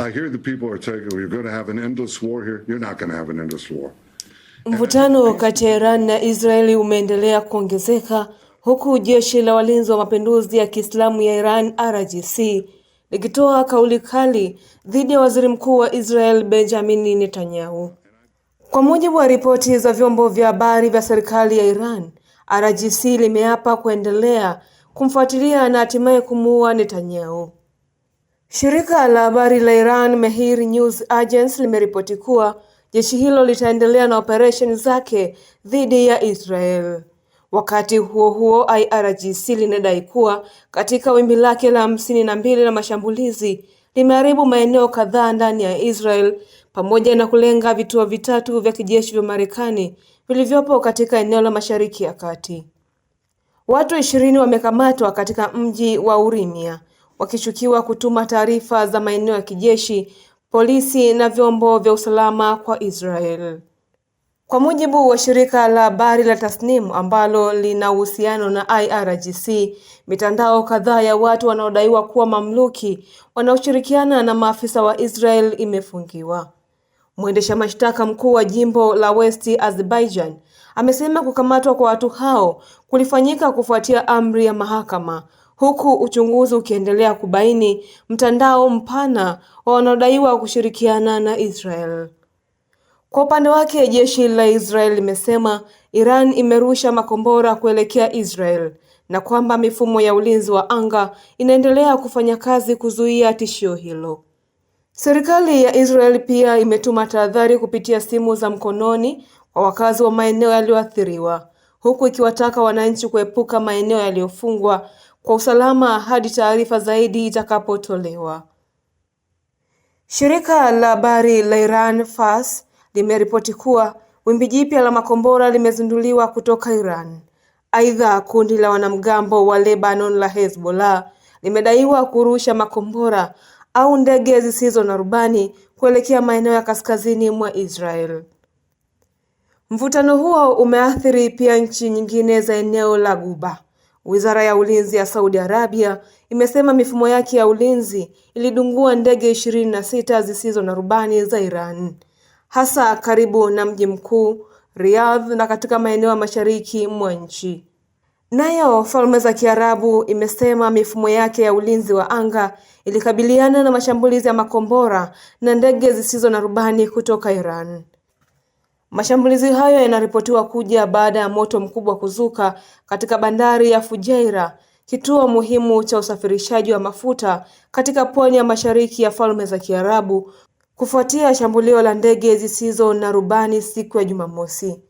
I hear the people are saying we're going to have an endless war here. You're not going to have an endless war. Mvutano kati ya Iran na Israeli umeendelea kuongezeka huku jeshi la walinzi wa mapinduzi ya Kiislamu ya Iran IRGC likitoa kauli kali dhidi ya waziri mkuu wa Israel Benjamin Netanyahu. Kwa mujibu wa ripoti za vyombo vya habari vya serikali ya Iran, IRGC limeapa kuendelea kumfuatilia na hatimaye kumuua Netanyahu. Shirika la habari la Iran Mehr News Agency limeripoti kuwa jeshi hilo litaendelea na operesheni zake dhidi ya Israel. Wakati huo huo, IRGC linadai kuwa katika wimbi lake la 52 la mashambulizi limeharibu maeneo kadhaa ndani ya Israel pamoja na kulenga vituo vitatu vya kijeshi vya Marekani vilivyopo katika eneo la Mashariki ya Kati. Watu 20 wamekamatwa katika mji wa Urimia wakishukiwa kutuma taarifa za maeneo ya kijeshi, polisi na vyombo vya usalama kwa Israel. Kwa mujibu wa shirika la habari la Tasnim ambalo lina uhusiano na IRGC, mitandao kadhaa ya watu wanaodaiwa kuwa mamluki wanaoshirikiana na maafisa wa Israel imefungiwa. Mwendesha mashtaka mkuu wa jimbo la West Azerbaijan amesema kukamatwa kwa watu hao kulifanyika kufuatia amri ya mahakama, huku uchunguzi ukiendelea kubaini mtandao mpana wa wanaodaiwa kushirikiana na Israel. Kwa upande wake, jeshi la Israel limesema Iran imerusha makombora kuelekea Israel na kwamba mifumo ya ulinzi wa anga inaendelea kufanya kazi kuzuia tishio hilo. Serikali ya Israel pia imetuma tahadhari kupitia simu za mkononi kwa wakazi wa maeneo yaliyoathiriwa, huku ikiwataka wananchi kuepuka maeneo yaliyofungwa kwa usalama hadi taarifa zaidi itakapotolewa. Shirika la habari la Iran Fars limeripoti kuwa wimbi jipya la makombora limezinduliwa kutoka Iran. Aidha, kundi la wanamgambo wa Lebanon la Hezbollah limedaiwa kurusha makombora au ndege zisizo na rubani kuelekea maeneo ya kaskazini mwa Israel. Mvutano huo umeathiri pia nchi nyingine za eneo la Ghuba. Wizara ya Ulinzi ya Saudi Arabia imesema mifumo yake ya ulinzi ilidungua ndege 26 zisizo na rubani za Iran, hasa karibu na mji mkuu Riyadh na katika maeneo ya mashariki mwa nchi. Nayo Falme za Kiarabu imesema mifumo yake ya ulinzi wa anga ilikabiliana na mashambulizi ya makombora na ndege zisizo na rubani kutoka Iran. Mashambulizi hayo yanaripotiwa kuja baada ya moto mkubwa kuzuka katika bandari ya Fujairah, kituo muhimu cha usafirishaji wa mafuta katika pwani ya mashariki ya Falme za Kiarabu, kufuatia shambulio la ndege zisizo na rubani siku ya Jumamosi.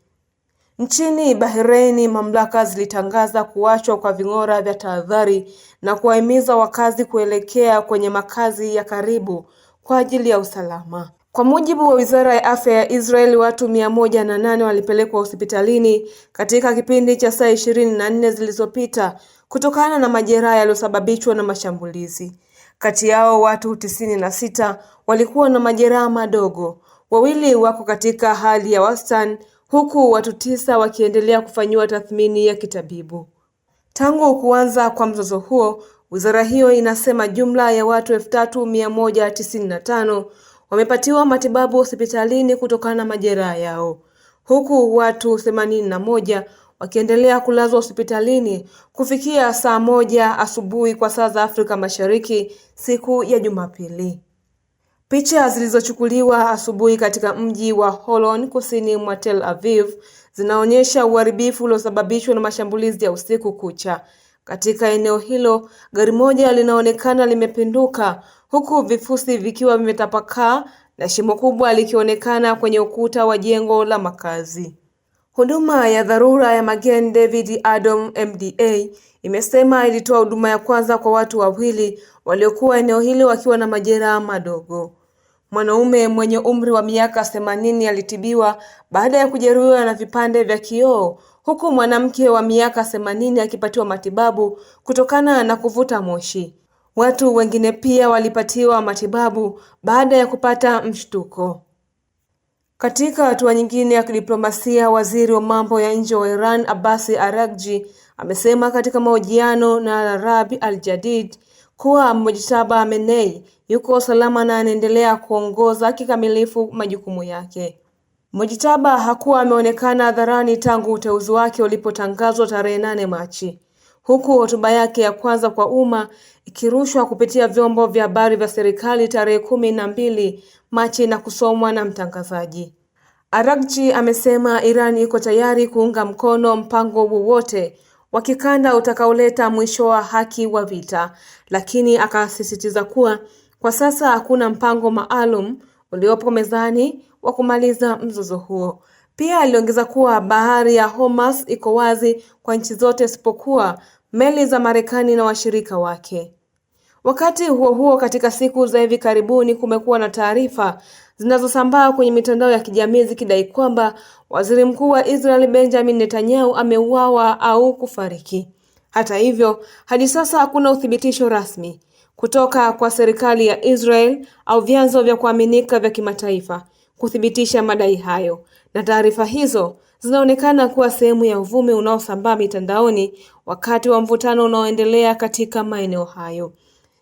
Nchini Bahrain, mamlaka zilitangaza kuachwa kwa ving'ora vya tahadhari na kuwahimiza wakazi kuelekea kwenye makazi ya karibu kwa ajili ya usalama. Kwa mujibu wa Wizara ya Afya ya Israel, watu 108 walipelekwa hospitalini katika kipindi cha saa 24 zilizopita kutokana na majeraha yaliyosababishwa na mashambulizi. Kati yao watu 96 walikuwa na majeraha madogo, 2 wako katika hali ya wastani, huku watu 9 wakiendelea kufanyiwa tathmini ya kitabibu. Tangu kuanza kwa mzozo huo, wizara hiyo inasema jumla ya watu 3195 wamepatiwa matibabu hospitalini kutokana na majeraha yao, huku watu 81 wakiendelea kulazwa hospitalini kufikia saa 1 asubuhi kwa saa za Afrika Mashariki siku ya Jumapili. Picha zilizochukuliwa asubuhi katika mji wa Holon kusini mwa Tel Aviv zinaonyesha uharibifu uliosababishwa na mashambulizi ya usiku kucha. Katika eneo hilo, gari moja linaonekana limepinduka huku vifusi vikiwa vimetapakaa na shimo kubwa likionekana kwenye ukuta wa jengo la makazi. Huduma ya dharura ya Magen David Adom MDA imesema ilitoa huduma ya kwanza kwa watu 2 waliokuwa eneo hilo wakiwa na majeraha madogo. Mwanaume mwenye umri wa miaka 80 alitibiwa baada ya kujeruhiwa na vipande vya kioo, huku mwanamke wa miaka 80 akipatiwa matibabu kutokana na kuvuta moshi. Watu wengine pia walipatiwa matibabu baada ya kupata mshtuko. Katika hatua nyingine ya kidiplomasia, waziri wa mambo ya nje wa Iran Abbas Araghchi amesema katika mahojiano na Al Arabi Al Jadid kuwa Mojtaba Amenei yuko salama na anaendelea kuongoza kikamilifu majukumu yake. Mojtaba hakuwa ameonekana hadharani tangu uteuzi wake ulipotangazwa tarehe 8 Machi, huku hotuba yake ya kwanza kwa umma ikirushwa kupitia vyombo vya habari vya serikali tarehe 12 Machi na kusomwa na mtangazaji. Araghchi amesema Iran iko tayari kuunga mkono mpango wowote wa kikanda utakaoleta mwisho wa haki wa vita, lakini akasisitiza kuwa kwa sasa hakuna mpango maalum uliopo mezani wa kumaliza mzozo huo. Pia aliongeza kuwa bahari ya Hormuz iko wazi kwa nchi zote isipokuwa meli za Marekani na washirika wake. Wakati huo huo, katika siku za hivi karibuni kumekuwa na taarifa zinazosambaa kwenye mitandao ya kijamii zikidai kwamba Waziri Mkuu wa Israel Benjamin Netanyahu ameuawa au kufariki. Hata hivyo, hadi sasa hakuna uthibitisho rasmi kutoka kwa serikali ya Israel au vyanzo vya kuaminika vya kimataifa kuthibitisha madai hayo, na taarifa hizo zinaonekana kuwa sehemu ya uvumi unaosambaa mitandaoni wakati wa mvutano unaoendelea katika maeneo hayo.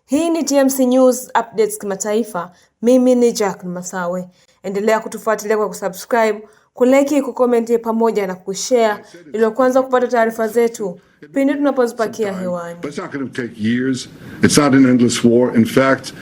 Hii ni TMC News Updates kimataifa. Mimi ni Jacqueline Masawe. Endelea kutufuatilia kwa kusubscribe, kulike, kucomment pamoja na kushare ili kwanza kupata taarifa zetu pindi tunapozipakia hewani. But it's not going to take years. It's not an endless war. In fact,